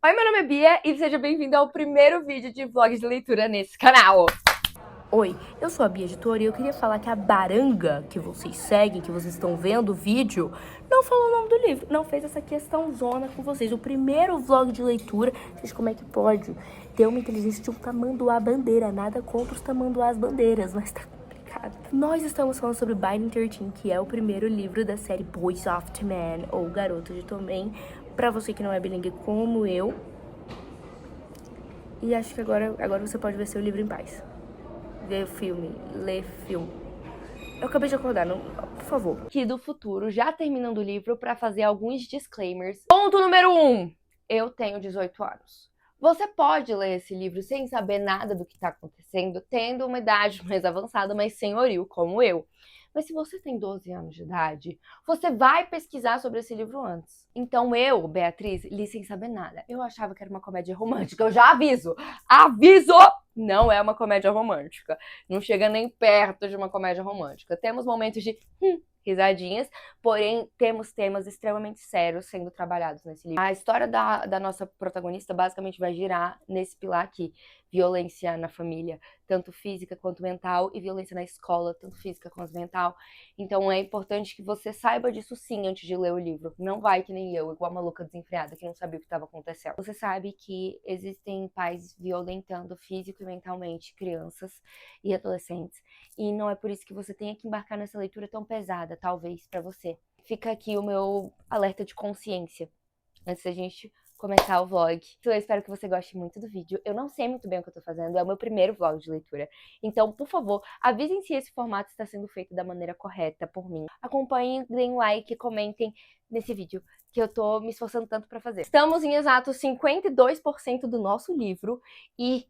Oi, meu nome é Bia e seja bem-vindo ao primeiro vídeo de vlog de leitura nesse canal. Oi, eu sou a Bia Editora e eu queria falar que a baranga que vocês seguem, que vocês estão vendo o vídeo, não falou o nome do livro, não fez essa questão zona com vocês. O primeiro vlog de leitura, gente, como é que pode ter uma inteligência de um tamanduá bandeira? Nada contra os tamanduás bandeiras, mas tá complicado. Nós estamos falando sobre Binding 13, que é o primeiro livro da série Boys of Tommen, ou Garoto de Tommen, pra você que não é bilingue como eu. E acho que agora você pode ver seu livro em paz. Ver filme, ler filme. Eu acabei de acordar, não, por favor. Aqui do futuro, já terminando o livro, para fazer alguns disclaimers. Ponto número 1. Eu tenho 18 anos. Você pode ler esse livro sem saber nada do que está acontecendo, tendo uma idade mais avançada, mas senhoril, como eu. Mas se você tem 12 anos de idade, você vai pesquisar sobre esse livro antes. Então eu, Beatriz, li sem saber nada. Eu achava que era uma comédia romântica. Eu já aviso! Aviso! Não é uma comédia romântica. Não chega nem perto de uma comédia romântica. Temos momentos de risadinhas, porém temos temas extremamente sérios sendo trabalhados nesse livro. A história da nossa protagonista basicamente vai girar nesse pilar aqui: violência na família, tanto física quanto mental, e violência na escola, tanto física quanto mental. Então é importante que você saiba disso sim antes de ler o livro. Não vai que nem eu, igual uma louca desenfreada que não sabia o que estava acontecendo. Você sabe que existem pais violentando físico e mentalmente crianças e adolescentes, e não é por isso que você tenha que embarcar nessa leitura tão pesada, talvez, pra você. Fica aqui o meu alerta de consciência antes da gente começar o vlog. Então eu espero que você goste muito do vídeo. Eu não sei muito bem o que eu tô fazendo, é o meu primeiro vlog de leitura. Então, por favor, avisem se esse formato está sendo feito da maneira correta por mim. Acompanhem, deem like, comentem nesse vídeo, que eu tô me esforçando tanto pra fazer. Estamos em exatos 52% do nosso livro e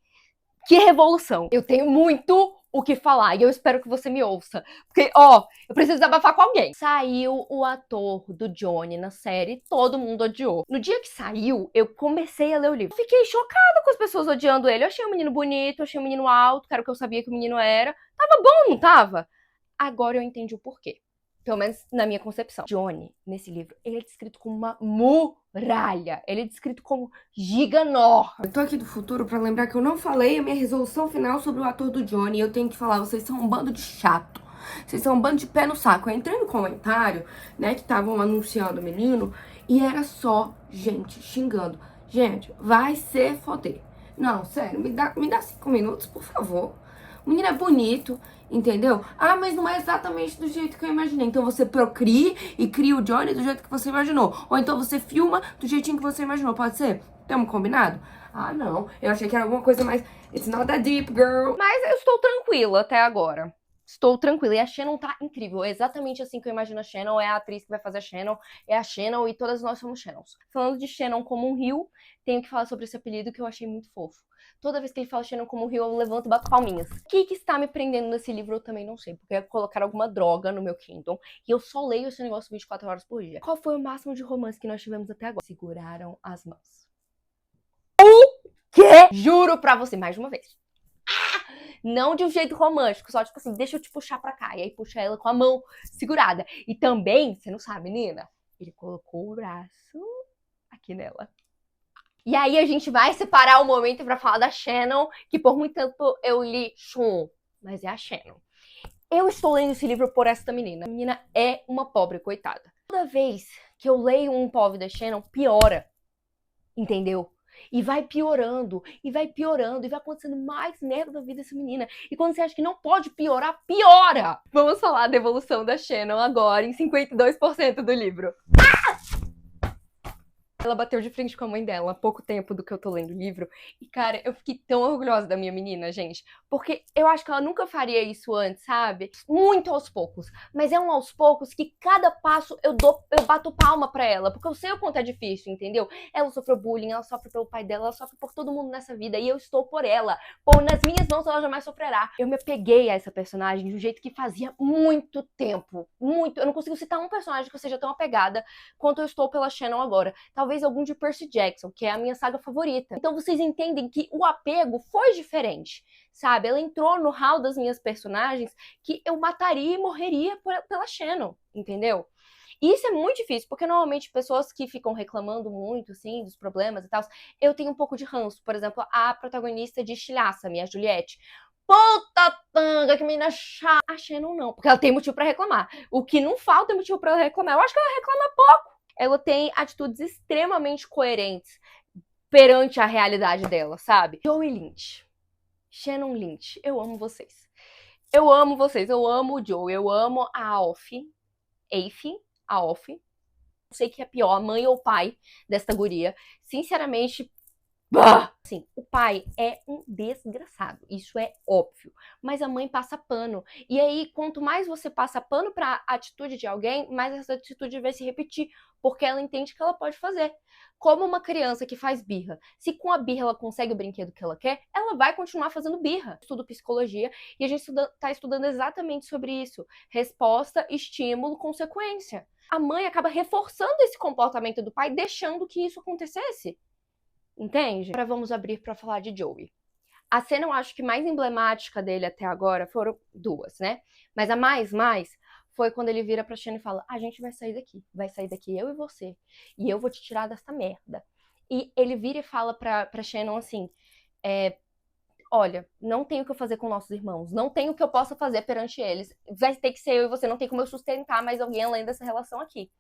que revolução! Eu tenho muito o que falar e eu espero que você me ouça. Porque, eu preciso desabafar com alguém. Saiu o ator do Johnny na série, todo mundo odiou. No dia que saiu, eu comecei a ler o livro. Fiquei chocada com as pessoas odiando ele. Eu achei o menino bonito, eu achei o menino alto, que era o que eu sabia que o menino era. Tava bom, não tava? Agora eu entendi o porquê. Pelo menos na minha concepção. Johnny, nesse livro, ele é descrito como uma muralha. Ele é descrito como giganor. Eu tô aqui do futuro pra lembrar que eu não falei a minha resolução final sobre o ator do Johnny. E eu tenho que falar, vocês são um bando de chato. Vocês são um bando de pé no saco. Eu entrei no comentário, né, que estavam anunciando o menino, e era só gente xingando. Gente, vai ser foder. Não, sério, me dá 5 minutos, por favor. O menino é bonito, entendeu? Ah, mas não é exatamente do jeito que eu imaginei. Então você procrie e cria o Johnny do jeito que você imaginou. Ou então você filma do jeitinho que você imaginou, pode ser? Tamo combinado? Ah, não. Eu achei que era alguma coisa mais... It's not that deep, girl. Mas eu estou tranquila até agora. Estou tranquila. E a Shannon tá incrível. É exatamente assim que eu imagino a Shannon. É a atriz que vai fazer a Shannon. É a Shannon e todas nós somos Shannons. Falando de Shannon como um rio, tenho que falar sobre esse apelido que eu achei muito fofo. Toda vez que ele fala Shannon como um rio, eu levanto e bato palminhas. O que está me prendendo nesse livro eu também não sei. Porque colocaram alguma droga no meu Kindle. E eu só leio esse negócio 24 horas por dia. Qual foi o máximo de romance que nós tivemos até agora? Seguraram as mãos. Que? Juro pra você, mais de uma vez. Não de um jeito romântico, só tipo assim, deixa eu te puxar pra cá. E aí puxa ela com a mão segurada. E também, você não sabe, menina, ele colocou o braço aqui nela. E aí a gente vai separar o momento pra falar da Shannon, que por muito tempo eu li Shun, mas é a Shannon. Eu estou lendo esse livro por esta menina. A menina é uma pobre coitada. Toda vez que eu leio um POV da Shannon, piora. Entendeu? E vai piorando, e vai piorando, e vai acontecendo mais merda da vida dessa menina. E quando você acha que não pode piorar, piora! Vamos falar da evolução da Shannon agora, em 52% do livro. Ela bateu de frente com a mãe dela há pouco tempo do que eu tô lendo o livro. E, cara, eu fiquei tão orgulhosa da minha menina, gente. Porque eu acho que ela nunca faria isso antes, sabe? Muito aos poucos. Mas é um aos poucos que cada passo eu bato palma pra ela. Porque eu sei o quanto é difícil, entendeu? Ela sofreu bullying, ela sofre pelo pai dela, ela sofre por todo mundo nessa vida. E eu estou por ela. Por nas minhas mãos ela jamais sofrerá. Eu me apeguei a essa personagem de um jeito que fazia muito tempo. Muito. Eu não consigo citar um personagem que eu seja tão apegada quanto eu estou pela Shannon agora. Talvez algum de Percy Jackson, que é a minha saga favorita. Então vocês entendem que o apego foi diferente, sabe? Ela entrou no hall das minhas personagens que eu mataria e morreria pela Shannon, entendeu? E isso é muito difícil, porque normalmente pessoas que ficam reclamando muito, assim, dos problemas e tal, eu tenho um pouco de ranço. Por exemplo, a protagonista de Estilhaça-me, a Juliette. Puta tanga, que menina chata. A Shannon não, porque ela tem motivo pra reclamar. O que não falta é motivo pra ela reclamar. Eu acho que ela reclama pouco. Ela tem atitudes extremamente coerentes perante a realidade dela, sabe? Joey Lynch. Shannon Lynch. Eu amo vocês. Eu amo vocês. Eu amo o Joey. Eu amo a Alf. A Alf. Não sei que é pior, a mãe ou o pai desta guria. Sinceramente, bah! Assim, o pai é um desgraçado, isso é óbvio. Mas a mãe passa pano. E aí, quanto mais você passa pano pra atitude de alguém, mais essa atitude vai se repetir. Porque ela entende que ela pode fazer. Como uma criança que faz birra. Se com a birra ela consegue o brinquedo que ela quer, ela vai continuar fazendo birra. Eu estudo psicologia e a gente tá estudando exatamente sobre isso. Resposta, estímulo, consequência. A mãe acaba reforçando esse comportamento do pai, deixando que isso acontecesse. Entende? Agora vamos abrir pra falar de Joey. A cena, eu acho que mais emblemática dele até agora foram duas, né? Mas a mais foi quando ele vira pra Shannon e fala: a gente vai sair daqui eu e você, e eu vou te tirar dessa merda. E ele vira e fala pra Shannon assim: olha, não tenho o que eu fazer com nossos irmãos, não tenho o que eu possa fazer perante eles, vai ter que ser eu e você, não tem como eu sustentar mais alguém além dessa relação aqui.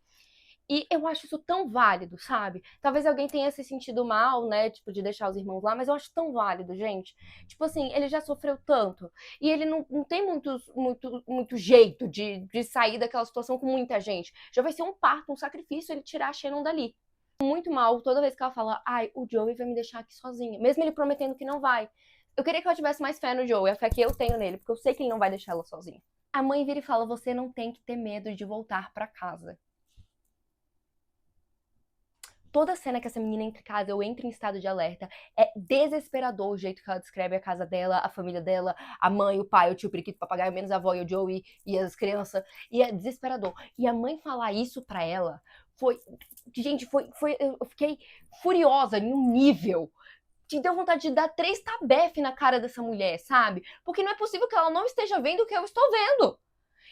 E eu acho isso tão válido, sabe? Talvez alguém tenha se sentido mal, né? Tipo, de deixar os irmãos lá, mas eu acho tão válido, gente. Tipo assim, ele já sofreu tanto. E ele não tem muito jeito de sair daquela situação com muita gente. Já vai ser um parto, um sacrifício ele tirar a Shannon dali. Muito mal toda vez que ela fala: ai, o Joey vai me deixar aqui sozinha. Mesmo ele prometendo que não vai. Eu queria que ela tivesse mais fé no Joey, a fé que eu tenho nele, porque eu sei que ele não vai deixar ela sozinha. A mãe vira e fala: você não tem que ter medo de voltar pra casa. Toda cena que essa menina entra em casa, eu entro em estado de alerta. É desesperador o jeito que ela descreve a casa dela, a família dela, a mãe, o pai, o tio, o periquito, o papagaio, menos a avó e o Joey e as crianças. E é desesperador. E a mãe falar isso pra ela foi... Gente, eu fiquei furiosa em um nível. Te deu vontade de dar 3 tabefe na cara dessa mulher, sabe? Porque não é possível que ela não esteja vendo o que eu estou vendo.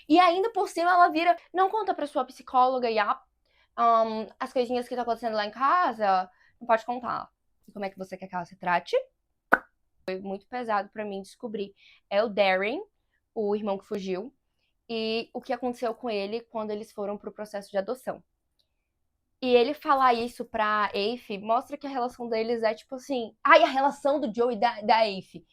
E ainda por cima ela vira: não conta pra sua psicóloga e as coisinhas que tá acontecendo lá em casa, não pode contar. E como é que você quer que ela se trate? Foi muito pesado pra mim descobrir. É o Darren, o irmão que fugiu, e o que aconteceu com ele quando eles foram pro processo de adoção. E ele falar isso pra Afe mostra que a relação deles é tipo assim... Ai, a relação do Joe e da Afe.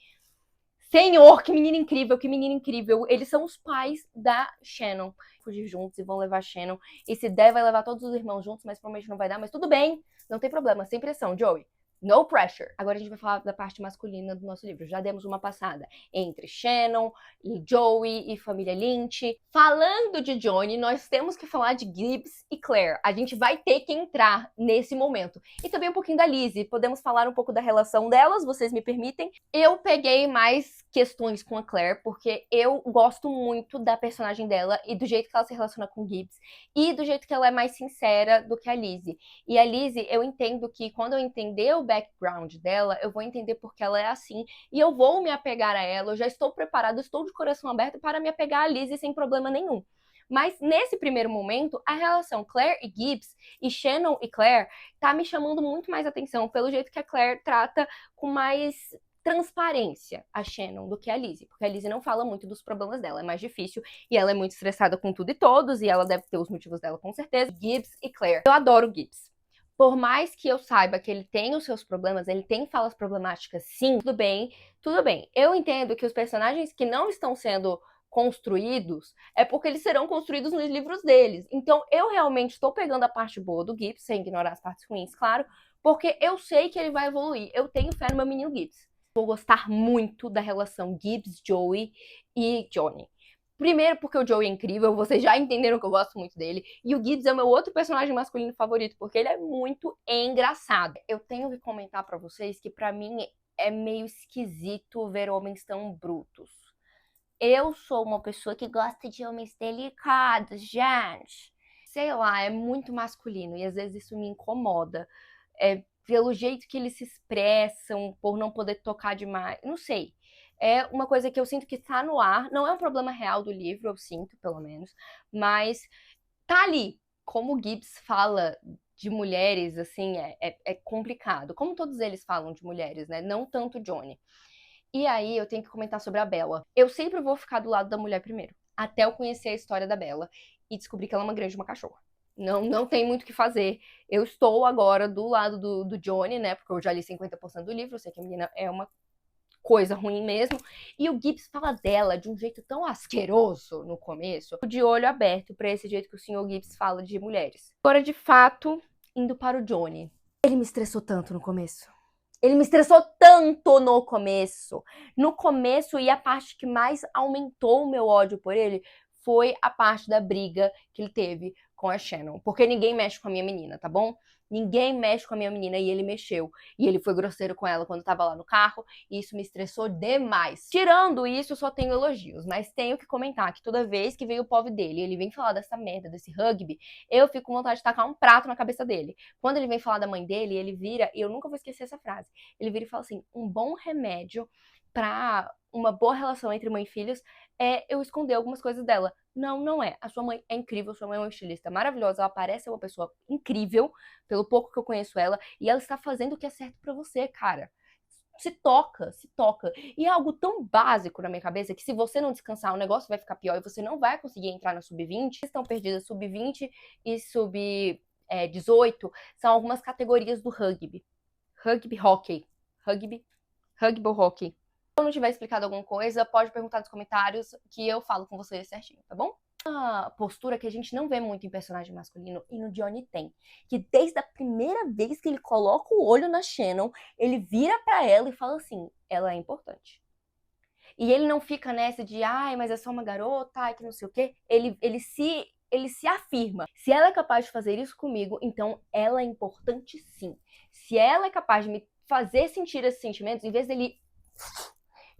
Senhor, que menina incrível, que menina incrível. Eles são os pais da Shannon. Fugir juntos e vão levar a Shannon. E se der, vai levar todos os irmãos juntos, mas provavelmente não vai dar. Mas tudo bem, não tem problema, sem pressão, Joey. No pressure. Agora a gente vai falar da parte masculina do nosso livro. Já demos uma passada entre Shannon e Joey e família Lynch. Falando de Johnny, nós temos que falar de Gibbs e Claire. A gente vai ter que entrar nesse momento. E também um pouquinho da Lizzie. Podemos falar um pouco da relação delas, vocês me permitem? Eu peguei mais questões com a Claire, porque eu gosto muito da personagem dela e do jeito que ela se relaciona com Gibbs. E do jeito que ela é mais sincera do que a Lizzie. E a Lizzie, eu entendo que quando eu entender o background dela, eu vou entender porque ela é assim, e eu vou me apegar a ela, eu já estou preparada, estou de coração aberto para me apegar a Lizzie sem problema nenhum. Mas nesse primeiro momento, a relação Claire e Gibbs, e Shannon e Claire, tá me chamando muito mais atenção, pelo jeito que a Claire trata com mais transparência a Shannon do que a Lizzie, porque a Lizzie não fala muito dos problemas dela, é mais difícil, e ela é muito estressada com tudo e todos, e ela deve ter os motivos dela com certeza. Gibbs e Claire. Eu adoro o Gibbs. Por mais que eu saiba que ele tem os seus problemas, ele tem falas problemáticas, sim, tudo bem, tudo bem. Eu entendo que os personagens que não estão sendo construídos é porque eles serão construídos nos livros deles. Então eu realmente estou pegando a parte boa do Gibbs, sem ignorar as partes ruins, claro, porque eu sei que ele vai evoluir. Eu tenho fé no meu menino Gibbs. Vou gostar muito da relação Gibbs, Joey e Johnny. Primeiro porque o Joey é incrível, vocês já entenderam que eu gosto muito dele. E o Gibbs é o meu outro personagem masculino favorito, porque ele é muito engraçado. Eu tenho que comentar pra vocês que pra mim é meio esquisito ver homens tão brutos. Eu sou uma pessoa que gosta de homens delicados, gente. Sei lá, é muito masculino e às vezes isso me incomoda. Pelo jeito que eles se expressam, por não poder tocar demais, não sei. É uma coisa que eu sinto que tá no ar, não é um problema real do livro, eu sinto, pelo menos, mas tá ali. como o Gibbs fala de mulheres, assim, é complicado. Como todos eles falam de mulheres, né? Não tanto Johnny. E aí eu tenho que comentar sobre a Bella. Eu sempre vou ficar do lado da mulher primeiro, até eu conhecer a história da Bella e descobrir que ela é uma grande uma cachorra. Não tem muito o que fazer. Eu estou agora do lado do Johnny, né? Porque eu já li 50% do livro, eu sei que a menina é uma coisa ruim mesmo. E o Gibbs fala dela de um jeito tão asqueroso no começo, de olho aberto pra esse jeito que o Sr. Gibbs fala de mulheres. Agora, de fato, indo para o Johnny. Ele me estressou tanto no começo. Ele me estressou tanto no começo. No começo, e a parte que mais aumentou o meu ódio por ele foi a parte da briga que ele teve com a Shannon. Porque ninguém mexe com a minha menina, tá bom? Ninguém mexe com a minha menina e ele mexeu. E ele foi grosseiro com ela quando tava lá no carro. E isso me estressou demais. Tirando isso, só tenho elogios. Mas tenho que comentar que toda vez que vem o povo dele, ele vem falar dessa merda, desse rugby, eu fico com vontade de tacar um prato na cabeça dele. Quando ele vem falar da mãe dele, ele vira, e eu nunca vou esquecer essa frase, ele vira e fala assim, um bom remédio pra uma boa relação entre mãe e filhos é eu esconder algumas coisas dela. Não, não é. A sua mãe é incrível, sua mãe é uma estilista maravilhosa, ela parece uma pessoa incrível, pelo pouco que eu conheço ela, e ela está fazendo o que é certo pra você, cara. Se toca, se toca. E é algo tão básico na minha cabeça que se você não descansar, o negócio vai ficar pior e você não vai conseguir entrar na sub-20. Estão perdidas sub-20 e sub-18 são algumas categorias do rugby. Rugby hockey. Rugby hockey. Se eu não tiver explicado alguma coisa, pode perguntar nos comentários que eu falo com vocês certinho, tá bom? Uma postura que a gente não vê muito em personagem masculino e no Johnny tem, que desde a primeira vez que ele coloca o olho na Shannon, ele vira pra ela e fala assim, ela é importante. E ele não fica nessa de, ai, mas é só uma garota, ai, que não sei o quê. Ele se afirma. Se ela é capaz de fazer isso comigo, então ela é importante sim. Se ela é capaz de me fazer sentir esses sentimentos, em vez dele...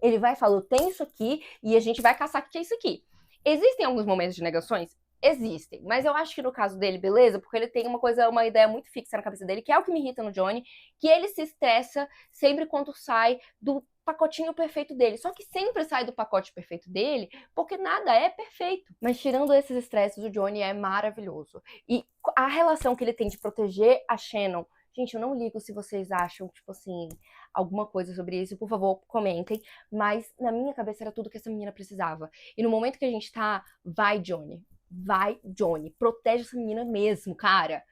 Ele vai e fala, eu tenho isso aqui e a gente vai caçar o que é isso aqui. Existem alguns momentos de negações? Existem. Mas eu acho que no caso dele, beleza, porque ele tem uma ideia muito fixa na cabeça dele, que é o que me irrita no Johnny, que ele se estressa sempre quando sai do pacotinho perfeito dele. Só que sempre sai do pacote perfeito dele, porque nada é perfeito. Mas tirando esses estresses, o Johnny é maravilhoso. E a relação que ele tem de proteger a Shannon, gente, eu não ligo se vocês acham, tipo assim, alguma coisa sobre isso, por favor, comentem. Mas na minha cabeça era tudo que essa menina precisava. E no momento que a gente tá, vai, Johnny. Vai, Johnny. Protege essa menina mesmo, cara.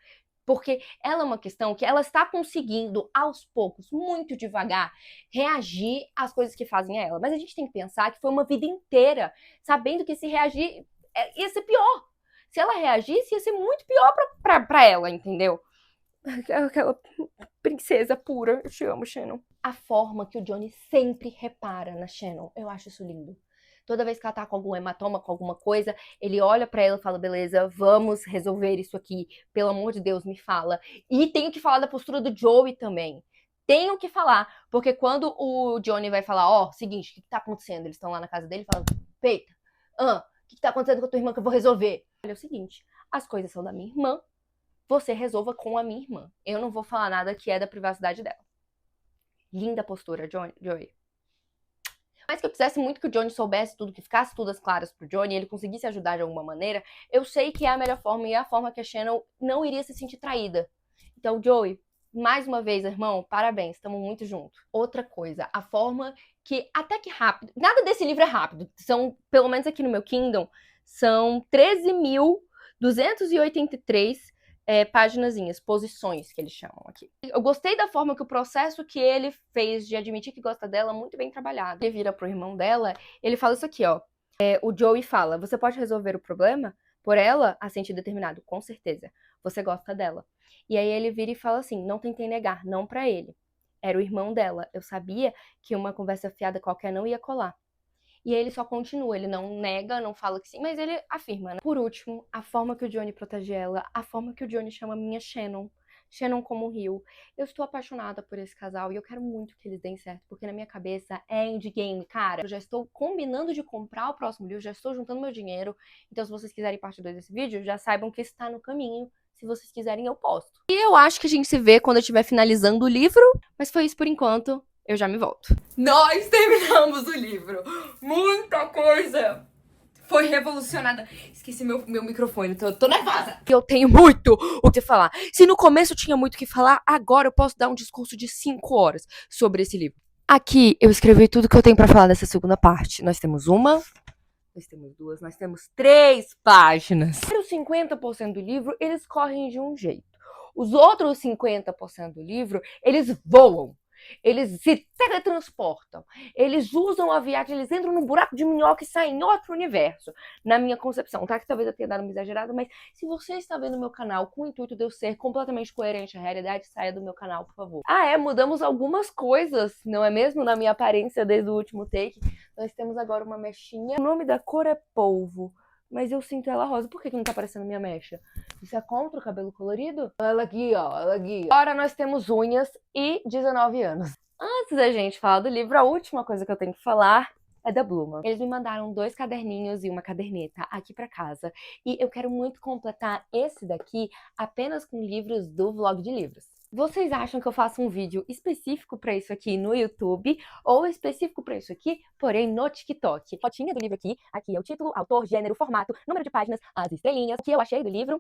Porque ela é uma questão que ela está conseguindo, aos poucos, muito devagar, reagir às coisas que fazem a ela. Mas a gente tem que pensar que foi uma vida inteira, sabendo que se reagir ia ser pior. Se ela reagisse, ia ser muito pior pra ela, entendeu? Aquela princesa pura. Eu te amo, Shannon. A forma que o Johnny sempre repara na Shannon. Eu acho isso lindo. Toda vez que ela tá com algum hematoma, com alguma coisa, ele olha pra ela e fala, beleza, vamos resolver isso aqui. Pelo amor de Deus, me fala. E tenho que falar da postura do Joey também. Tenho que falar. Porque quando o Johnny vai falar, ó, seguinte, o que tá acontecendo? Eles estão lá na casa dele falando, peita, o que tá acontecendo com a tua irmã que eu vou resolver? Olha, é o seguinte, as coisas são da minha irmã, você resolva com a minha irmã. Eu não vou falar nada que é da privacidade dela. Linda postura, Joey. Mas que eu quisesse muito que o Johnny soubesse tudo, que ficasse tudo as claras pro Johnny, ele conseguisse ajudar de alguma maneira, eu sei que é a melhor forma e é a forma que a Shannon não iria se sentir traída. Então, Joey, mais uma vez, irmão, parabéns, estamos muito juntos. Outra coisa, a forma que, até que rápido, nada desse livro é rápido, são, pelo menos aqui no meu Kindle, são 13.283 paginazinhas, posições que eles chamam aqui. Eu gostei da forma que o processo que ele fez de admitir que gosta dela, muito bem trabalhado. Ele vira pro irmão dela, ele fala isso aqui, ó. O Joey fala, você pode resolver o problema por ela a sentir determinado? Com certeza. Você gosta dela. E aí ele vira e fala assim, não tentei negar, não pra ele. Era o irmão dela. Eu sabia que uma conversa fiada qualquer não ia colar. E aí ele só continua, ele não nega, não fala que sim, mas ele afirma, né? Por último, a forma que o Johnny protege ela, a forma que o Johnny chama a minha Shannon. Shannon como rio. Eu estou apaixonada por esse casal e eu quero muito que eles deem certo, porque na minha cabeça é endgame, cara. Eu já estou combinando de comprar o próximo livro, já estou juntando meu dinheiro. Então se vocês quiserem parte 2 desse vídeo, já saibam que está no caminho. Se vocês quiserem, eu posto. E eu acho que a gente se vê quando eu estiver finalizando o livro, mas foi isso por enquanto. Eu já me volto. Nós terminamos o livro. Muita coisa foi revolucionada. Esqueci meu microfone, tô nervosa. Eu tenho muito o que falar. Se no começo eu tinha muito o que falar, agora eu posso dar um discurso de 5 horas sobre esse livro. Aqui eu escrevi tudo que eu tenho pra falar dessa segunda parte. Nós temos uma, nós temos duas, nós temos 3 páginas. Os 50% do livro, eles correm de um jeito. Os outros 50% do livro, eles voam. Eles se teletransportam. Eles usam a viagem, eles entram num buraco de minhoca e saem em outro universo. Na minha concepção, tá? Que talvez eu tenha dado uma exagerada, mas se você está vendo meu canal com o intuito de eu ser completamente coerente à realidade, saia do meu canal, por favor. Mudamos algumas coisas, não é mesmo? Na minha aparência desde o último take. Nós temos agora uma mechinha. O nome da cor é polvo, mas eu sinto ela rosa. Por que não tá aparecendo minha mecha? Isso é contra o cabelo colorido? Ela aqui, ó. Ela aqui. Agora nós temos unhas e 19 anos. Antes da gente falar do livro, a última coisa que eu tenho que falar é da Bluma. Eles me mandaram 2 caderninhos e uma caderneta aqui pra casa. E eu quero muito completar esse daqui apenas com livros do vlog de livros. Vocês acham que eu faço um vídeo específico pra isso aqui no YouTube ou específico pra isso aqui, porém no TikTok? Fotinha do livro aqui é o título, autor, gênero, formato, número de páginas, as estrelinhas, o que eu achei do livro,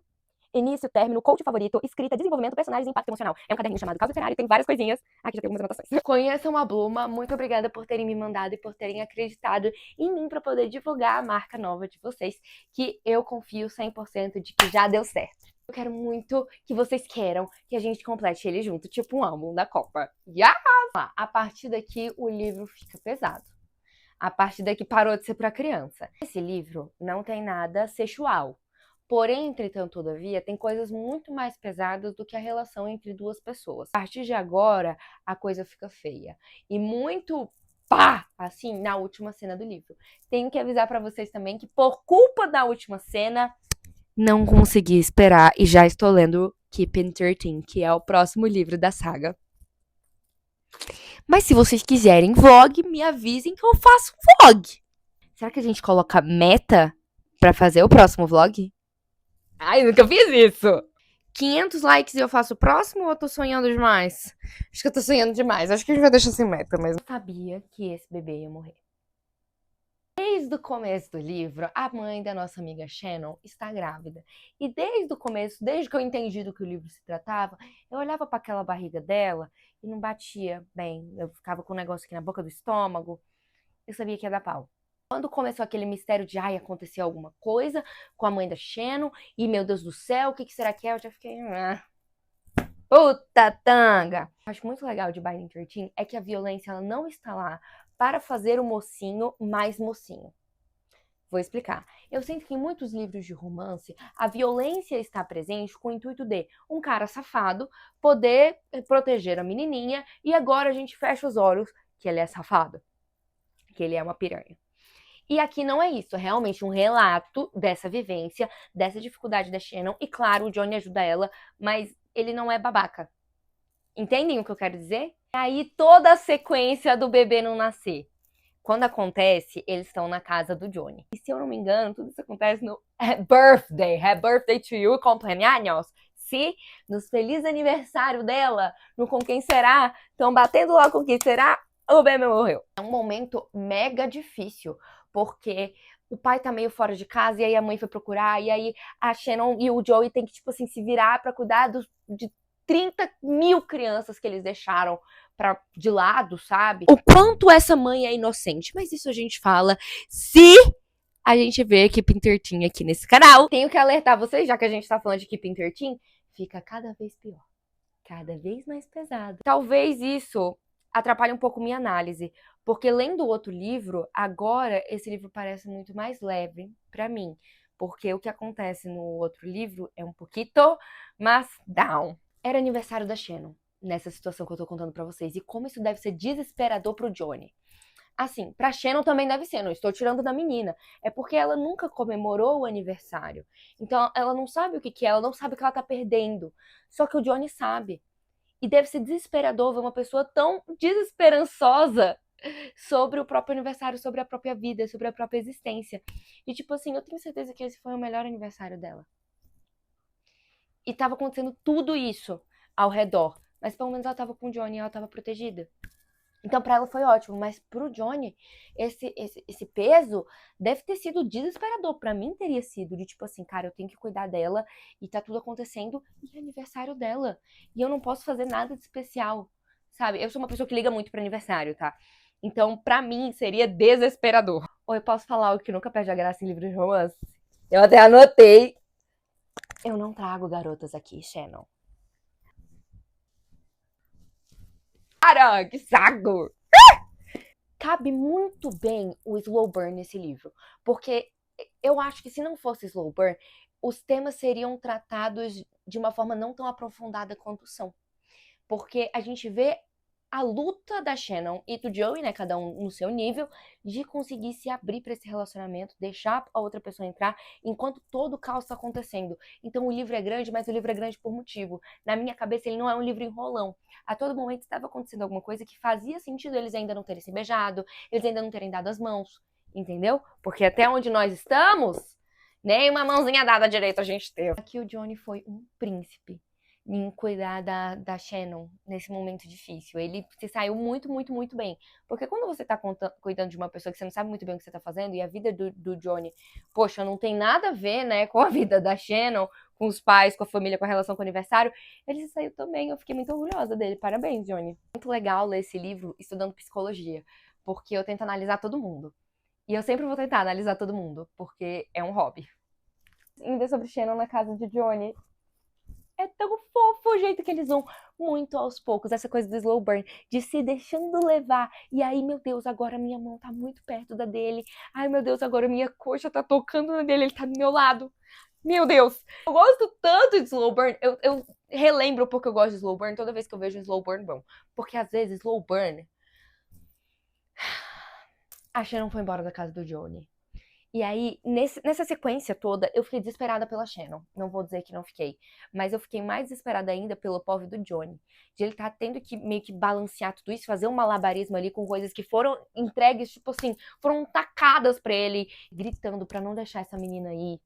início, término, coach favorito, escrita, desenvolvimento, personagens e impacto emocional. É um caderninho chamado Causa Literária e tem várias coisinhas. Aqui já tem algumas anotações. Conheçam a Bluma, muito obrigada por terem me mandado e por terem acreditado em mim pra poder divulgar a marca nova de vocês, que eu confio 100% de que já deu certo. Eu quero muito que vocês queiram que a gente complete ele junto, tipo um álbum da Copa. Yes! A partir daqui o livro fica pesado. A partir daqui parou de ser pra criança. Esse livro não tem nada sexual. Porém, entretanto, todavia, tem coisas muito mais pesadas do que a relação entre duas pessoas. A partir de agora, a coisa fica feia. E muito pá, assim, na última cena do livro. Tenho que avisar pra vocês também que por culpa da última cena, não consegui esperar e já estou lendo Keeping 13, que é o próximo livro da saga. Mas se vocês quiserem vlog, me avisem que eu faço um vlog. Será que a gente coloca meta pra fazer o próximo vlog? Ai, nunca fiz isso! 500 likes e eu faço o próximo ou eu tô sonhando demais? Acho que eu tô sonhando demais. Acho que a gente vai deixar sem meta mesmo. Eu sabia que esse bebê ia morrer. Desde o começo do livro, a mãe da nossa amiga Shannon está grávida. E desde o começo, desde que eu entendi do que o livro se tratava, eu olhava para aquela barriga dela e não batia bem. Eu ficava com um negócio aqui na boca do estômago. Eu sabia que ia dar pau. Quando começou aquele mistério de, aconteceu alguma coisa com a mãe da Shannon, e meu Deus do céu, o que será que é? Eu já fiquei, puta tanga! O que eu acho muito legal de Binding 13 é que a violência ela não está lá para fazer o mocinho mais mocinho. Vou explicar. Eu sinto que em muitos livros de romance, a violência está presente com o intuito de um cara safado poder proteger a menininha e agora a gente fecha os olhos que ele é safado, que ele é uma piranha. E aqui não é isso, é realmente um relato dessa vivência, dessa dificuldade da Shannon. E claro, o Johnny ajuda ela, mas ele não é babaca. Entendem o que eu quero dizer? Aí toda a sequência do bebê não nascer. Quando acontece, eles estão na casa do Johnny. E se eu não me engano, tudo isso acontece no Happy Birthday to you, cumpleaños. Se nos feliz aniversário dela, no Com Quem Será, estão batendo lá com quem será, o bebê morreu. É um momento mega difícil, porque o pai tá meio fora de casa, e aí a mãe foi procurar, e aí a Shannon e o Joey tem que, tipo assim, se virar pra cuidar de 30 mil crianças que eles deixaram de lado, sabe? O quanto essa mãe é inocente. Mas isso a gente fala se a gente vê Keeping 13 aqui nesse canal. Tenho que alertar vocês, já que a gente tá falando de Keeping 13, fica cada vez pior. Cada vez mais pesado. Talvez isso atrapalhe um pouco minha análise, porque lendo o outro livro, agora esse livro parece muito mais leve pra mim, porque o que acontece no outro livro é um pouquinho mais down. Era aniversário da Shannon, nessa situação que eu tô contando pra vocês, e como isso deve ser desesperador pro Johnny. Assim, pra Shannon também deve ser, não estou tirando da menina, é porque ela nunca comemorou o aniversário, então ela não sabe o que é, ela não sabe o que ela tá perdendo, só que o Johnny sabe. E deve ser desesperador ver uma pessoa tão desesperançosa sobre o próprio aniversário, sobre a própria vida, sobre a própria existência. E tipo assim, eu tenho certeza que esse foi o melhor aniversário dela. E tava acontecendo tudo isso ao redor. Mas pelo menos ela tava com o Johnny e ela tava protegida. Então, pra ela foi ótimo, mas pro Johnny, esse peso deve ter sido desesperador. Pra mim, teria sido de tipo assim, cara, eu tenho que cuidar dela e tá tudo acontecendo e é aniversário dela. E eu não posso fazer nada de especial, sabe? Eu sou uma pessoa que liga muito pra aniversário, tá? Então, pra mim, seria desesperador. Ou eu posso falar algo que nunca perde a graça em livro de romance? Eu até anotei. Eu não trago garotas aqui, Shannon. Cara, que saco! Cabe muito bem o slow burn nesse livro, porque eu acho que se não fosse slow burn, os temas seriam tratados de uma forma não tão aprofundada quanto são. Porque a gente vê a luta da Shannon e do Joey, né, cada um no seu nível, de conseguir se abrir para esse relacionamento, deixar a outra pessoa entrar, enquanto todo o caos está acontecendo. Então o livro é grande, mas o livro é grande por motivo. Na minha cabeça, ele não é um livro enrolão. A todo momento estava acontecendo alguma coisa que fazia sentido eles ainda não terem se beijado, eles ainda não terem dado as mãos, entendeu? Porque até onde nós estamos, nem uma mãozinha dada direito a gente teve. Aqui o Johnny foi um príncipe em cuidar da Shannon nesse momento difícil. Ele se saiu muito, muito, muito bem. Porque quando você tá cuidando de uma pessoa que você não sabe muito bem o que você tá fazendo, e a vida do Johnny, poxa, não tem nada a ver, né, com a vida da Shannon, com os pais, com a família, com a relação com o aniversário, ele se saiu também. Eu fiquei muito orgulhosa dele. Parabéns, Johnny. Muito legal ler esse livro estudando psicologia, porque eu tento analisar todo mundo. E eu sempre vou tentar analisar todo mundo, porque é um hobby. Ainda sobre Shannon na casa de Johnny, é tão fofo o jeito que eles vão muito aos poucos, essa coisa do slow burn, de se deixando levar. E aí, meu Deus, agora minha mão tá muito perto da dele. Ai, meu Deus, agora minha coxa tá tocando na dele, ele tá do meu lado. Meu Deus, eu gosto tanto de slow burn. Eu relembro porque eu gosto de slow burn toda vez que eu vejo um slow burn bom. Porque às vezes, slow burn... A Shannon foi embora da casa do Johnny. E aí, nessa sequência toda, eu fiquei desesperada pela Shannon. Não vou dizer que não fiquei. Mas eu fiquei mais desesperada ainda pelo pobre do Johnny. De ele tá tendo que meio que balancear tudo isso, fazer um malabarismo ali com coisas que foram entregues, tipo assim, foram tacadas pra ele, gritando pra não deixar essa menina aí.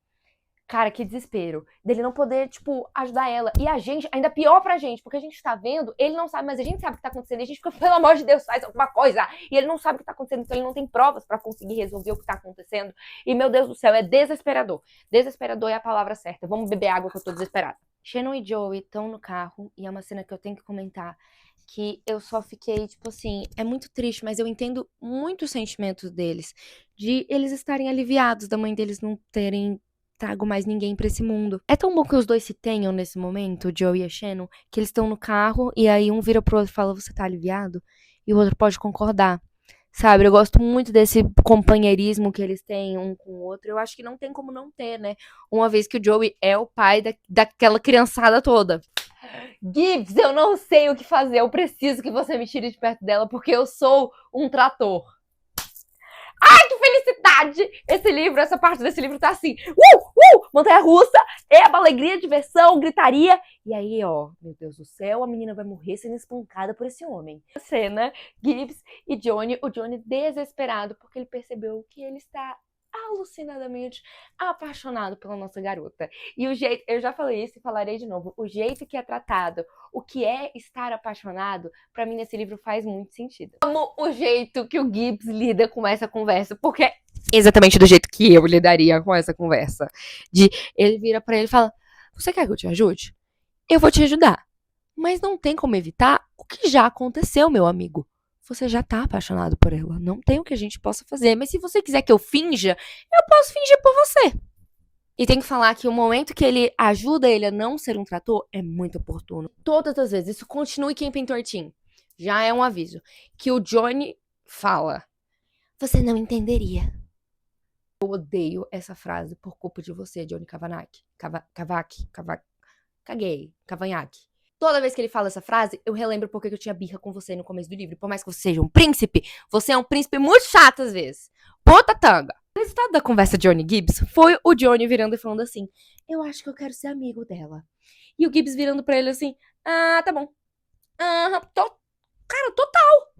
Cara, que desespero. Dele não poder, tipo, ajudar ela. E a gente, ainda pior pra gente, porque a gente tá vendo, ele não sabe, mas a gente sabe o que tá acontecendo. E a gente fica, pelo amor de Deus, faz alguma coisa. E ele não sabe o que tá acontecendo, então ele não tem provas pra conseguir resolver o que tá acontecendo. E, meu Deus do céu, é desesperador. Desesperador é a palavra certa. Vamos beber água que eu tô desesperada. Shannon e Joey estão no carro, e é uma cena que eu tenho que comentar, que eu só fiquei, tipo assim, é muito triste, mas eu entendo muito os sentimentos deles. De eles estarem aliviados da mãe deles não terem trago mais ninguém pra esse mundo. É tão bom que os dois se tenham nesse momento, o Joey e a Shannon, que eles estão no carro e aí um vira pro outro e fala, você tá aliviado? E o outro pode concordar. Sabe, eu gosto muito desse companheirismo que eles têm um com o outro. Eu acho que não tem como não ter, né? Uma vez que o Joey é o pai daquela criançada toda. Gibbs, eu não sei o que fazer. Eu preciso que você me tire de perto dela, porque eu sou um trator. Ai, que felicidade! Esse livro, essa parte desse livro tá assim, montanha-russa, alegria, diversão, gritaria. E aí, ó, meu Deus do céu, a menina vai morrer sendo espancada por esse homem. A cena, Gibbs e Johnny, o Johnny desesperado, porque ele percebeu que ele está alucinadamente apaixonado pela nossa garota. E o jeito, eu já falei isso e falarei de novo, o jeito que é tratado, o que é estar apaixonado, pra mim nesse livro faz muito sentido. Amo o jeito que o Gibbs lida com essa conversa, porque é exatamente do jeito que eu lidaria com essa conversa. De ele vira pra ele e fala, você quer que eu te ajude? Eu vou te ajudar. Mas não tem como evitar o que já aconteceu, meu amigo. Você já tá apaixonado por ela. Não tem o que a gente possa fazer. Mas se você quiser que eu finja, eu posso fingir por você. E tem que falar que o momento que ele ajuda ele a não ser um trator é muito oportuno. Todas as vezes. Isso continue quem tem tortinho. Já é um aviso. Que o Johnny fala. Você não entenderia. Eu odeio essa frase por culpa de você, Johnny Cavanagh. Cavanhaque. Toda vez que ele fala essa frase, eu relembro porque eu tinha birra com você no começo do livro. Por mais que você seja um príncipe, você é um príncipe muito chato às vezes. Puta tanga. O resultado da conversa de Johnny Gibbs foi o Johnny virando e falando assim, eu acho que eu quero ser amigo dela. E o Gibbs virando pra ele assim, ah, tá bom. Cara, total.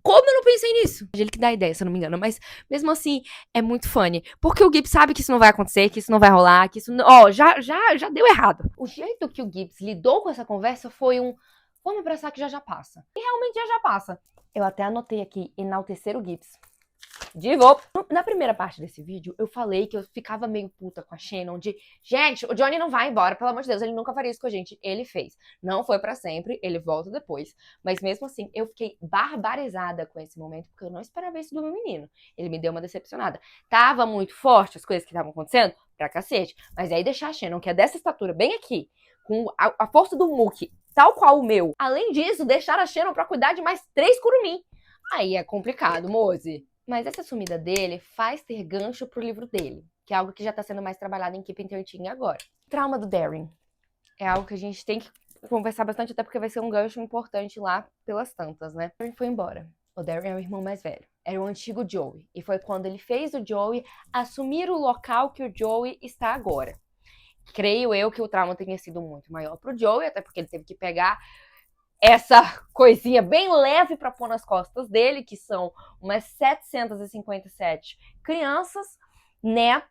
Como eu não pensei nisso? Ele que dá a ideia, se eu não me engano. Mas, mesmo assim, é muito funny. Porque o Gibbs sabe que isso não vai acontecer, que isso não vai rolar, que isso... Ó, já deu errado. O jeito que o Gibbs lidou com essa conversa foi vamos abraçar que já passa. E realmente já passa. Eu até anotei aqui, enaltecer o Gibbs. Divo! Na primeira parte desse vídeo, eu falei que eu ficava meio puta com a Shannon de... Gente, o Johnny não vai embora, pelo amor de Deus, ele nunca faria isso com a gente. Ele fez. Não foi pra sempre, ele volta depois. Mas mesmo assim, eu fiquei barbarizada com esse momento, porque eu não esperava isso do meu menino. Ele me deu uma decepcionada. Tava muito forte as coisas que estavam acontecendo? Pra cacete. Mas aí deixar a Shannon, que é dessa estatura, bem aqui, com a força do Mookie, tal qual o meu. Além disso, deixar a Shannon pra cuidar de mais 3 curumim. Aí é complicado, Mose. Mas essa sumida dele faz ter gancho pro livro dele, que é algo que já tá sendo mais trabalhado em Keeping 13 agora. Trauma do Darren. É algo que a gente tem que conversar bastante, até porque vai ser um gancho importante lá pelas tantas, né? O Darren foi embora. O Darren é o irmão mais velho. Era o antigo Joey. E foi quando ele fez o Joey assumir o local que o Joey está agora. Creio eu que o trauma tenha sido muito maior pro Joey, até porque ele teve que pegar essa coisinha bem leve pra pôr nas costas dele, que são umas 757 crianças, né?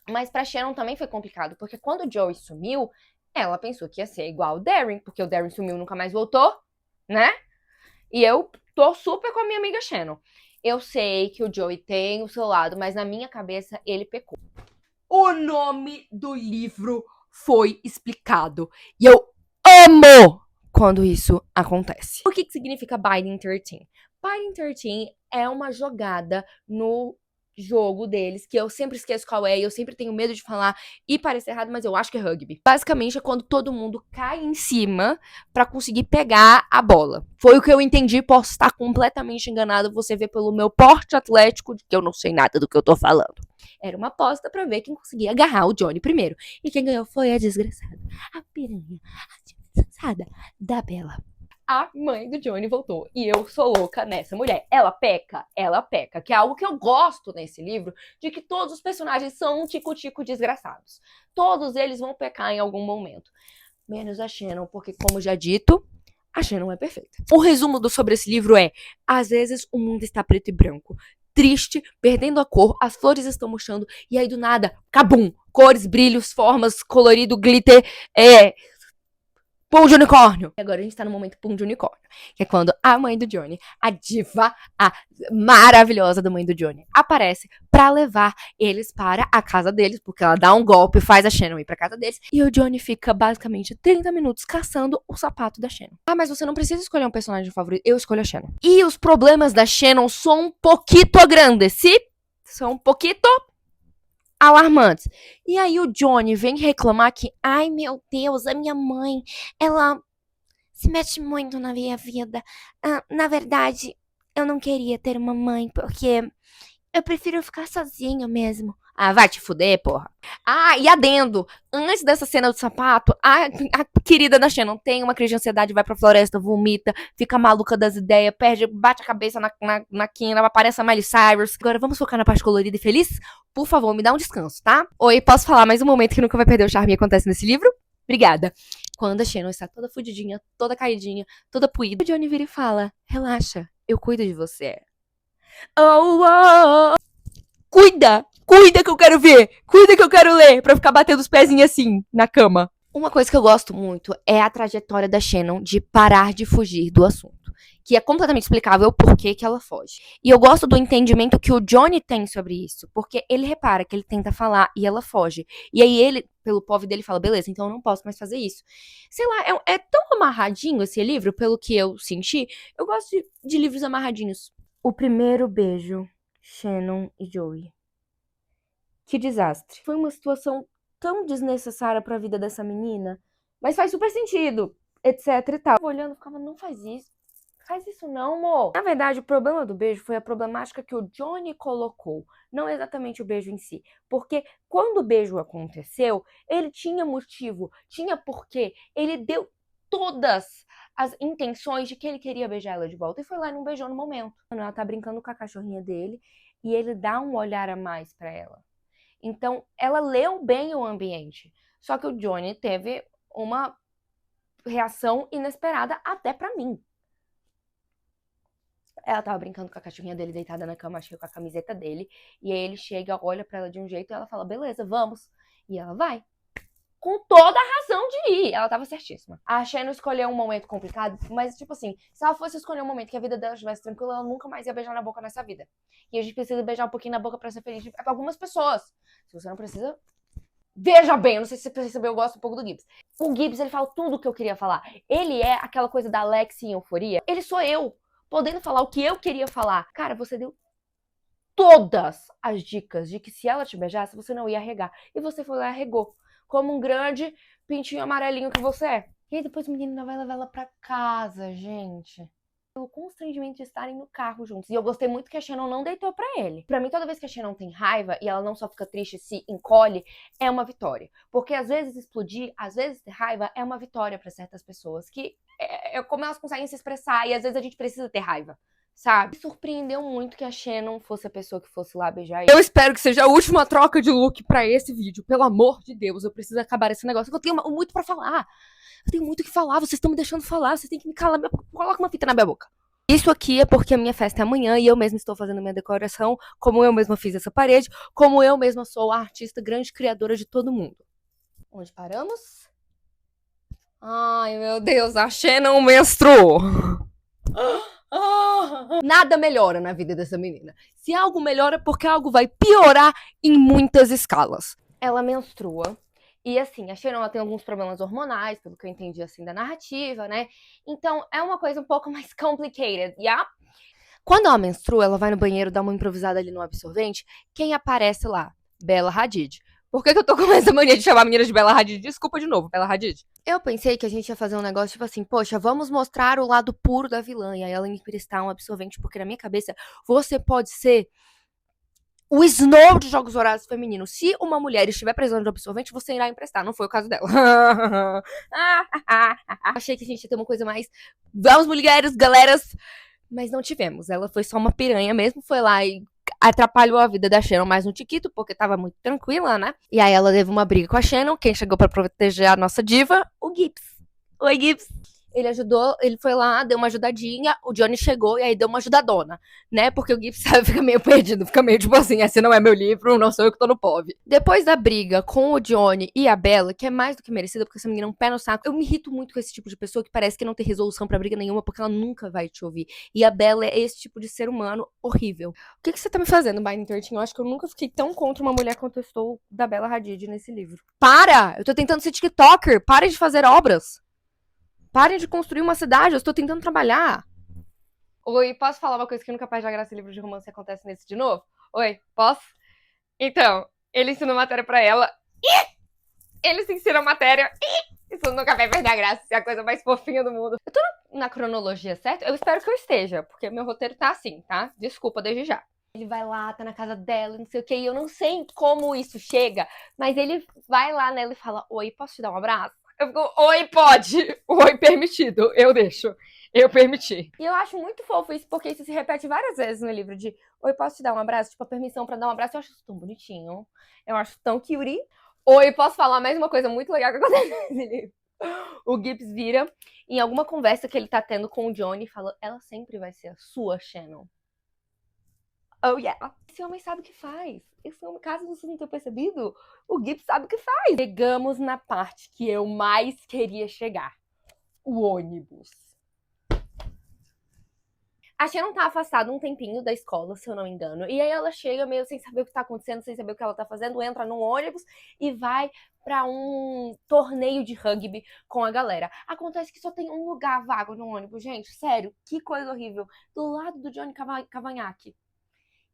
Mas pra Shannon também foi complicado, porque quando o Joey sumiu, ela pensou que ia ser igual o Darren, porque o Darren sumiu e nunca mais voltou, né? E eu tô super com a minha amiga Shannon. Eu sei que o Joey tem o seu lado, mas na minha cabeça ele pecou. O nome do livro foi explicado. E eu amo quando isso acontece. O que significa Binding 13? Binding 13 é uma jogada no jogo deles, que eu sempre esqueço qual é, e eu sempre tenho medo de falar e parecer errado, mas eu acho que é rugby. Basicamente é quando todo mundo cai em cima pra conseguir pegar a bola. Foi o que eu entendi, posso estar completamente enganado, você vê pelo meu porte atlético, de que eu não sei nada do que eu tô falando. Era uma aposta pra ver quem conseguia agarrar o Johnny primeiro. E quem ganhou foi a desgraçada, a piranha, a desgraçada da Bella. A mãe do Johnny voltou. E eu sou louca nessa mulher. Ela peca, que é algo que eu gosto nesse livro, de que todos os personagens são um tico-tico desgraçados. Todos eles vão pecar em algum momento. Menos a Shannon, porque, como já dito, a Shannon é perfeita. O resumo sobre esse livro é: às vezes o mundo está preto e branco, triste, perdendo a cor, as flores estão murchando, e aí do nada, cabum! Cores, brilhos, formas, colorido, glitter, pum de unicórnio. E agora a gente tá no momento pum de unicórnio, que é quando a mãe do Johnny, a diva, a maravilhosa da mãe do Johnny, aparece pra levar eles para a casa deles, porque ela dá um golpe, faz a Shannon ir pra casa deles, e o Johnny fica basicamente 30 minutos caçando o sapato da Shannon. Ah, mas você não precisa escolher um personagem favorito, eu escolho a Shannon. E os problemas da Shannon são um pouquito grandes, sim? São um pouquito alarmantes. E aí o Johnny vem reclamar que, ai meu Deus, a minha mãe, ela se mete muito na minha vida. Na verdade, eu não queria ter uma mãe, porque eu prefiro ficar sozinho mesmo. Ah, vai te fuder, porra. Ah, e adendo, antes dessa cena do sapato, a querida da Shannon tem uma crise de ansiedade, vai pra floresta, vomita, fica maluca das ideias, perde, bate a cabeça na quina, aparece a Miley Cyrus. Agora vamos focar na parte colorida e feliz? Por favor, me dá um descanso, tá? Oi, posso falar mais um momento que nunca vai perder o charme e acontece nesse livro? Obrigada. Quando a Shannon está toda fudidinha, toda caidinha, toda puída, o Johnny vira e fala: relaxa, eu cuido de você. Oh, oh, oh. Cuida que eu quero ver, cuida que eu quero ler, pra ficar batendo os pezinhos assim, na cama. Uma coisa que eu gosto muito é a trajetória da Shannon de parar de fugir do assunto, que é completamente explicável o porquê que ela foge. E eu gosto do entendimento que o Johnny tem sobre isso, porque ele repara que ele tenta falar e ela foge. E aí ele, pelo povo dele, fala, beleza, então eu não posso mais fazer isso. Sei lá, é tão amarradinho esse livro, pelo que eu senti. Eu gosto de livros amarradinhos. O primeiro beijo, Shannon e Joey. Que desastre. Foi uma situação tão desnecessária pra vida dessa menina, mas faz super sentido, etc e tal. Eu olhando, ficava, não faz isso. Faz isso não, amor. Na verdade, o problema do beijo foi a problemática que o Johnny colocou, não exatamente o beijo em si. Porque quando o beijo aconteceu, ele tinha motivo, tinha porquê. Ele deu todas as intenções de que ele queria beijar ela de volta. E foi lá e não beijou no momento. Ela tá brincando com a cachorrinha dele e ele dá um olhar a mais pra ela. Então, ela leu bem o ambiente. Só que o Johnny teve uma reação inesperada até pra mim. Ela tava brincando com a cachorrinha dele deitada na cama, acho que com a camiseta dele. E aí ele chega, olha pra ela de um jeito e ela fala, beleza, vamos. E ela vai. com toda a razão de ir. Ela tava certíssima. A Shannon escolheu um momento complicado, mas, tipo assim, se ela fosse escolher um momento que a vida dela estivesse tranquila, ela nunca mais ia beijar na boca nessa vida. E a gente precisa beijar um pouquinho na boca pra ser feliz pra algumas pessoas. Se você não precisa, veja bem, eu não sei se você percebeu, eu gosto um pouco do Gibbs. O Gibbs, ele fala tudo o que eu queria falar. Ele é aquela coisa da Alex em Euforia. Ele sou eu, podendo falar o que eu queria falar. Cara, você deu todas as dicas de que se ela te beijasse, você não ia arregar. E você foi lá e arregou. Como um grande pintinho amarelinho que você é. E aí depois o menino ainda vai levar ela pra casa, gente. O constrangimento de estarem no carro juntos. E eu gostei muito que a Shannon não deitou pra ele. Pra mim, toda vez que a Shannon tem raiva e ela não só fica triste e se encolhe, é uma vitória. Porque às vezes explodir, às vezes ter raiva é uma vitória pra certas pessoas. Que é como elas conseguem se expressar e às vezes a gente precisa ter raiva. Sabe? Me surpreendeu muito que a Shannon fosse a pessoa que fosse lá beijar ele. Eu espero que seja a última troca de look pra esse vídeo. Pelo amor de Deus, eu preciso acabar esse negócio. Eu tenho muito pra falar. Eu tenho muito o que falar. Vocês estão me deixando falar. Vocês têm que me calar. Coloca uma fita na minha boca. Isso aqui é porque a minha festa é amanhã e eu mesma estou fazendo minha decoração, como eu mesma fiz essa parede, como eu mesma sou a artista grande criadora de todo mundo. Onde paramos? Ai, meu Deus, a Shannon menstruou. Nada melhora na vida dessa menina. Se algo melhora é porque algo vai piorar em muitas escalas. Ela menstrua. E assim, a Shannon ela tem alguns problemas hormonais, pelo que eu entendi assim da narrativa, né? Então é uma coisa um pouco mais complicated, yeah? Quando ela menstrua, ela vai no banheiro, dá uma improvisada ali no absorvente. Quem aparece lá? Bella Hadid. Por que eu tô com essa mania de chamar a menina de Bella Hadid? Desculpa de novo, Bella Hadid. Eu pensei que a gente ia fazer um negócio tipo assim, poxa, vamos mostrar o lado puro da vilã. E aí ela me emprestar um absorvente, porque na minha cabeça, você pode ser o Snow de Jogos Vorazes feminino. Se uma mulher estiver precisando de absorvente, você irá emprestar. Não foi o caso dela. Achei que a gente ia ter uma coisa mais... Vamos, mulheres, galeras... Mas não tivemos. Ela foi só uma piranha mesmo. Foi lá e atrapalhou a vida da Shannon mais um tiquito, porque tava muito tranquila, né? E aí ela teve uma briga com a Shannon. Quem chegou pra proteger a nossa diva? O Gibbs. Oi, Gibbs. Ele ajudou, ele foi lá, deu uma ajudadinha, o Johnny chegou e aí deu uma ajudadona, né? Porque o Gibbs, sabe, fica meio perdido, fica meio tipo assim, esse não é meu livro, não sou eu que tô no POV. Depois da briga com o Johnny e a Bella, que é mais do que merecida, porque essa menina é um pé no saco, eu me irrito muito com esse tipo de pessoa que parece que não tem resolução pra briga nenhuma, porque ela nunca vai te ouvir. E a Bella é esse tipo de ser humano horrível. O que você tá me fazendo, Biden 13? Eu acho que eu nunca fiquei tão contra uma mulher quanto eu estou da Bella Hadid nesse livro. Para! Eu tô tentando ser TikToker, pare de fazer obras. Parem de construir uma cidade, eu estou tentando trabalhar. Oi, posso falar uma coisa que nunca perde a graça em livro de romance acontece nesse de novo? Oi, posso? Então, ele ensina matéria pra ela. Eles ensinam matéria. Isso nunca vai perder a graça, isso é a coisa mais fofinha do mundo. Eu tô na cronologia, certo? Eu espero que eu esteja, porque meu roteiro tá assim, tá? Desculpa desde já. Ele vai lá, tá na casa dela, não sei o que, e eu não sei como isso chega, mas ele vai lá nela e fala, oi, posso te dar um abraço? Eu fico, oi, pode. Oi, permitido. Eu deixo. Eu permiti. E eu acho muito fofo isso, porque isso se repete várias vezes no livro de oi, posso te dar um abraço? Tipo, a permissão pra dar um abraço. Eu acho isso tão bonitinho. Eu acho tão cutie. Oi, posso falar mais uma coisa muito legal que acontece nesse livro. O Gibbs vira em alguma conversa que ele tá tendo com o Johnny e fala, ela sempre vai ser a sua Shannon. Oh, yeah. Esse homem sabe o que faz. Esse homem, caso você não tenha percebido, o Gibbs sabe o que faz. Chegamos na parte que eu mais queria chegar. O ônibus. A Shannon tá afastada um tempinho da escola, se eu não me engano. E aí ela chega meio sem saber o que tá acontecendo, sem saber o que ela tá fazendo, entra num ônibus e vai pra um torneio de rugby com a galera. Acontece que só tem um lugar vago no ônibus, gente. Sério, que coisa horrível. Do lado do Johnny Cavanhaque.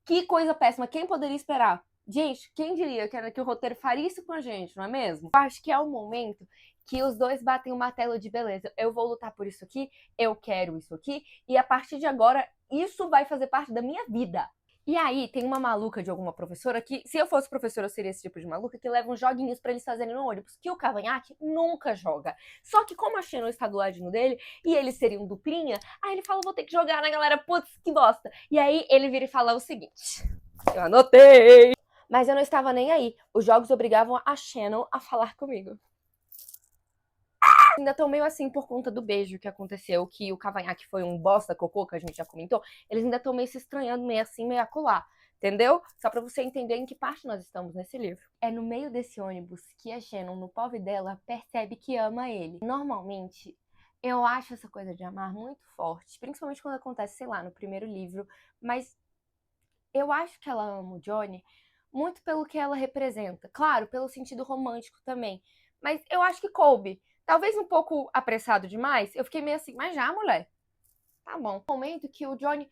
Que coisa péssima, quem poderia esperar? Gente, quem diria que o roteiro faria isso com a gente, não é mesmo? Eu acho que é o momento que os dois batem o martelo de beleza. Eu vou lutar por isso aqui, eu quero isso aqui, e a partir de agora, isso vai fazer parte da minha vida. E aí, tem uma maluca de alguma professora que, se eu fosse professora, eu seria esse tipo de maluca, que leva uns joguinhos pra eles fazerem no ônibus, que o Cavanhaque nunca joga. Só que como a Shannon está do ladinho dele, e eles seriam duplinha, aí ele fala, vou ter que jogar na galera, putz, que bosta. E aí, ele vira e fala o seguinte, eu anotei! Mas eu não estava nem aí, os jogos obrigavam a Shannon a falar comigo. Ainda estão meio assim por conta do beijo que aconteceu, que o Cavanhaque foi um bosta cocô, que a gente já comentou. Eles ainda estão meio se estranhando, meio assim, meio acolá. entendeu? Só pra você entender em que parte nós estamos nesse livro. É no meio desse ônibus que a Shannon, no POV dela, percebe que ama ele. Normalmente, eu acho essa coisa de amar muito forte, principalmente quando acontece, sei lá, no primeiro livro, mas eu acho que ela ama o Johnny muito pelo que ela representa. Claro, pelo sentido romântico também. Mas eu acho que coube. Talvez um pouco apressado demais. Eu fiquei meio assim, mas já, mulher? Tá bom. No momento que o Johnny...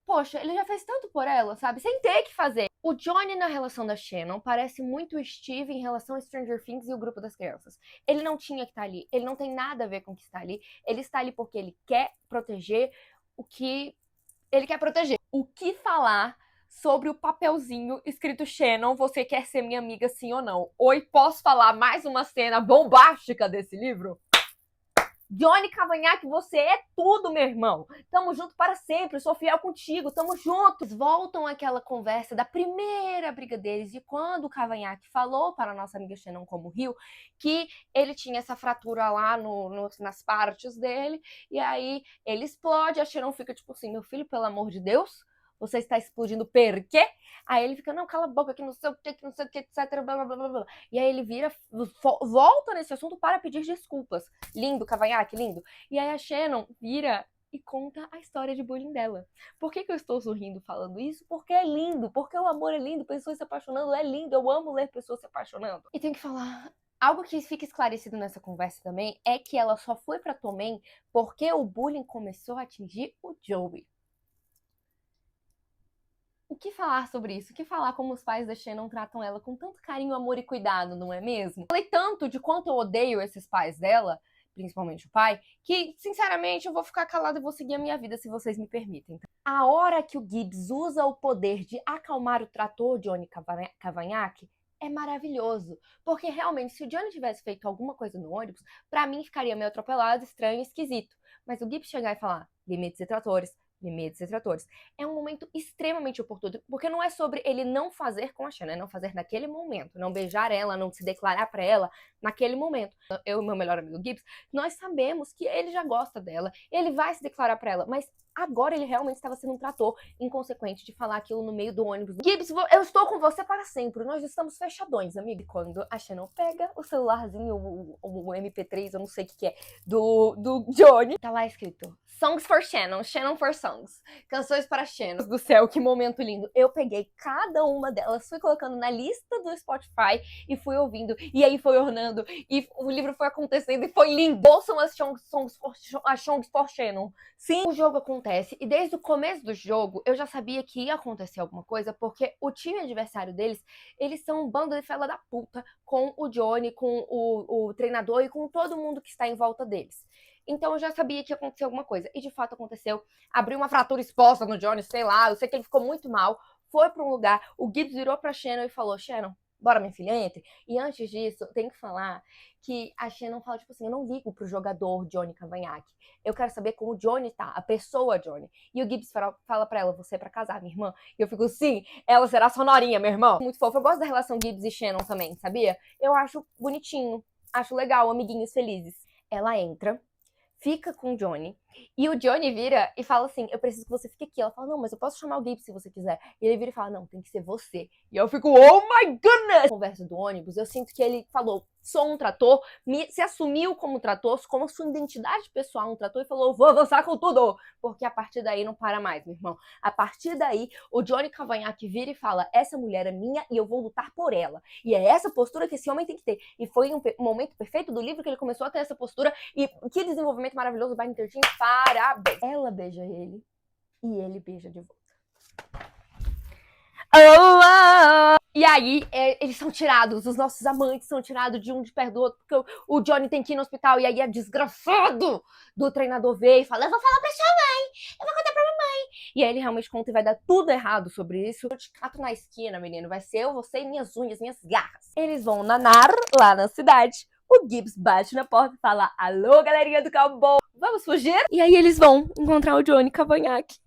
Poxa, ele já fez tanto por ela, sabe? Sem ter que fazer. O Johnny na relação da Shannon parece muito o Steve em relação a Stranger Things e o grupo das crianças. Ele não tinha que estar ali. Ele não tem nada a ver com o que está ali. Ele está ali porque ele quer proteger o que ele quer proteger. O que falar sobre o papelzinho escrito Shannon, você quer ser minha amiga sim ou não? Oi, posso falar mais uma cena bombástica desse livro? Johnny Cavanhaque, você é tudo, meu irmão. Tamo junto para sempre, sou fiel contigo, tamo juntos. Voltam àquela conversa da primeira briga deles, de quando o Cavanhaque falou para a nossa amiga Shannon como Rio, que ele tinha essa fratura lá nas partes dele, e aí ele explode, a Shannon fica tipo assim, meu filho, pelo amor de Deus, você está explodindo por quê? Aí ele fica, não, cala a boca, que não sei o que, etc, blá, blá, blá, blá. E aí ele vira, volta nesse assunto para pedir desculpas. Lindo, Cavanhaque, lindo. E aí a Shannon vira e conta a história de bullying dela. Por que eu estou sorrindo falando isso? Porque é lindo, porque o amor é lindo, pessoas se apaixonando é lindo, eu amo ler pessoas se apaixonando. E tem que falar... Algo que fica esclarecido nessa conversa também é que ela só foi pra Tommen porque o bullying começou a atingir o Joey. O que falar sobre isso? O que falar como os pais da Shannon tratam ela com tanto carinho, amor e cuidado, não é mesmo? Falei tanto de quanto eu odeio esses pais dela, principalmente o pai, que, sinceramente, eu vou ficar calada e vou seguir a minha vida se vocês me permitem. A hora que o Gibbs usa o poder de acalmar o trator Johnny Cavanhaque é maravilhoso. Porque, realmente, se o Johnny tivesse feito alguma coisa no ônibus, pra mim ficaria meio atropelado, estranho e esquisito. Mas o Gibbs chegar e falar, limites e tratores, limites e tratores. É um momento extremamente oportuno, porque não é sobre ele não fazer com a Shannon, é não fazer naquele momento, não beijar ela, não se declarar pra ela naquele momento. Eu e meu melhor amigo Gibbs, nós sabemos que ele já gosta dela, ele vai se declarar pra ela, mas agora ele realmente estava sendo um trator inconsequente de falar aquilo no meio do ônibus. Gibbs, eu estou com você para sempre, nós estamos fechadões, amigo. E quando a Shannon pega o celularzinho, o MP3, eu não sei o que é, do Johnny, tá lá escrito Songs for Shannon, Shannon for Songs. Canções para Shannon. Do céu, que momento lindo. Eu peguei cada uma delas, fui colocando na lista do Spotify e fui ouvindo. E aí foi ornando. E o livro foi acontecendo e foi lindo. Ouçam as Songs for Shannon. Sim, o jogo acontece. E desde o começo do jogo, eu já sabia que ia acontecer alguma coisa, porque o time adversário deles, eles são um bando de fela da puta com o Johnny, com o treinador e com todo mundo que está em volta deles. Então eu já sabia que ia acontecer alguma coisa. E de fato aconteceu. Abriu uma fratura exposta no Johnny, sei lá. Eu sei que ele ficou muito mal. Foi pra um lugar. O Gibbs virou pra Shannon e falou, Shannon, bora minha filha, entre. E antes disso, tem que falar que a Shannon fala, tipo assim, eu não ligo pro jogador Johnny Cavanhaque. Eu quero saber como o Johnny tá, a pessoa Johnny. E o Gibbs fala pra ela, você é pra casar, minha irmã. E eu fico, sim, ela será sua norinha, meu irmão. Muito fofo. Eu gosto da relação Gibbs e Shannon também, sabia? Eu acho bonitinho. Acho legal, amiguinhos felizes. Ela entra, fica com o Johnny, e o Johnny vira e fala assim, eu preciso que você fique aqui. Ela fala, não, mas eu posso chamar o Gibbs se você quiser. E ele vira e fala, não, tem que ser você. E eu fico, oh my goodness! Conversa do ônibus, eu sinto que ele falou, sou um trator, se assumiu como trator, como sua identidade pessoal um trator, e falou, vou avançar com tudo! Porque a partir daí não para mais, meu irmão. A partir daí, o Johnny Cavanhaque vira e fala, essa mulher é minha e eu vou lutar por ela. E é essa postura que esse homem tem que ter. E foi um momento perfeito do livro que ele começou a ter essa postura, e que desenvolvimento maravilhoso, Binding 13, parabéns! Ela beija ele e ele beija de volta. Oh, oh. E aí, eles são tirados, os nossos amantes são tirados de um de perto do outro, porque o Johnny tem que ir no hospital, e aí é desgraçado do treinador vê e fala, eu vou falar pra sua mãe, eu vou contar pra mamãe. E aí ele realmente conta e vai dar tudo errado sobre isso. Eu te cato na esquina, menino, vai ser eu, você e minhas unhas, minhas garras. Eles vão nanar lá na cidade. O Gibbs bate na porta e fala, alô, galerinha do cowboy, vamos fugir? E aí eles vão encontrar o Johnny Cavanhaque.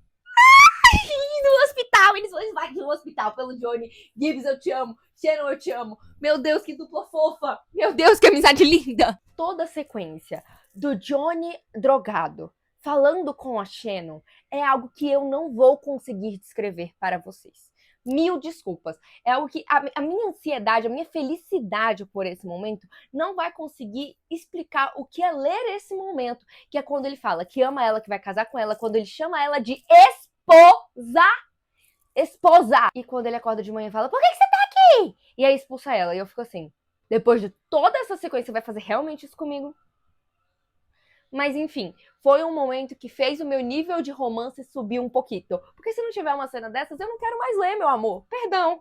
No hospital, eles vão invadir o hospital pelo Johnny. Gibbs, eu te amo. Shannon, eu te amo. Meu Deus, que dupla fofa. Meu Deus, que amizade linda. Toda a sequência do Johnny drogado falando com a Shannon é algo que eu não vou conseguir descrever para vocês. mil desculpas. É algo que a minha ansiedade, a minha felicidade por esse momento não vai conseguir explicar o que é ler esse momento, que é quando ele fala que ama ela, que vai casar com ela, quando ele chama ela de esposa. E quando ele acorda de manhã e fala, por que você tá aqui? E aí expulsa ela. E eu fico assim, depois de toda essa sequência, você vai fazer realmente isso comigo? Mas enfim, foi um momento que fez o meu nível de romance subir um pouquinho. Porque se não tiver uma cena dessas, eu não quero mais ler, meu amor. Perdão.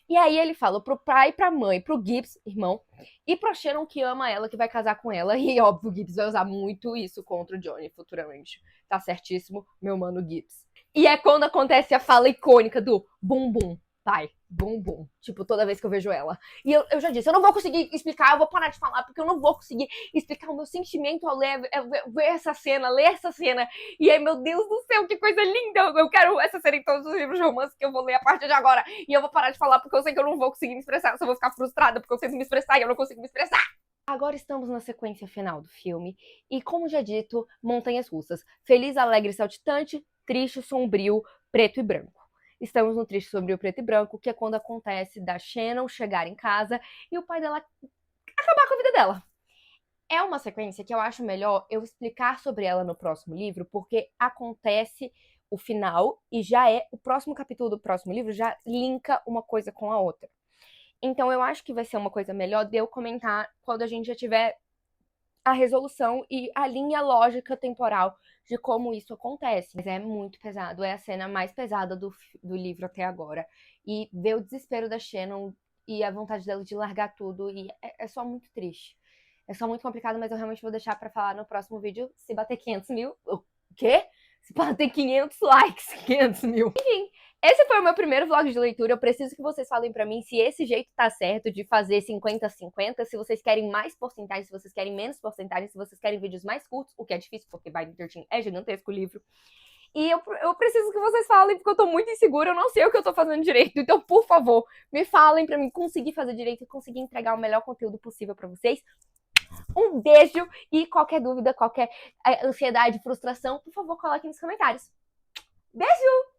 E aí ele fala pro pai, pra mãe, pro Gibbs, irmão, e pro Shannon que ama ela, que vai casar com ela. E óbvio, o Gibbs vai usar muito isso contra o Johnny futuramente. Tá certíssimo, meu mano Gibbs. E é quando acontece a fala icônica do bum bum, pai, bum bum. Tipo, toda vez que eu vejo ela. E eu já disse, eu não vou conseguir explicar, eu vou parar de falar, porque eu não vou conseguir explicar o meu sentimento ao ler essa cena, ler essa cena. E aí, meu Deus do céu, que coisa linda! Eu quero essa cena em todos os livros de romance que eu vou ler a partir de agora. E eu vou parar de falar, porque eu sei que eu não vou conseguir me expressar. Eu só vou ficar frustrada, porque eu tento me expressar e eu não consigo me expressar. Agora estamos na sequência final do filme. E como já dito, montanhas russas. Feliz, alegre, saltitante, triste, sombrio, preto e branco. Estamos no triste, sombrio, preto e branco, que é quando acontece da Shannon chegar em casa e o pai dela acabar com a vida dela. É uma sequência que eu acho melhor eu explicar sobre ela no próximo livro, porque acontece o final e já é o próximo capítulo do próximo livro, já linka uma coisa com a outra. Então eu acho que vai ser uma coisa melhor de eu comentar quando a gente já tiver a resolução e a linha lógica temporal de como isso acontece. Mas é muito pesado, é a cena mais pesada do livro até agora. E ver o desespero da Shannon e a vontade dela de largar tudo, e é só muito triste. É só muito complicado, mas eu realmente vou deixar pra falar no próximo vídeo, se bater 500 mil. O quê? Se bater 500 likes, 500 mil. Enfim, esse foi o meu primeiro vlog de leitura. Eu preciso que vocês falem pra mim se esse jeito tá certo de fazer 50-50, se vocês querem mais porcentagem, se vocês querem menos porcentagem, se vocês querem vídeos mais curtos, o que é difícil, porque Binding 13 é gigantesco o livro. E eu preciso que vocês falem, porque eu tô muito insegura, eu não sei o que eu tô fazendo direito. Então, por favor, me falem pra mim conseguir fazer direito e conseguir entregar o melhor conteúdo possível pra vocês. Um beijo e qualquer dúvida, qualquer ansiedade, frustração, por favor, coloquem nos comentários. Beijo!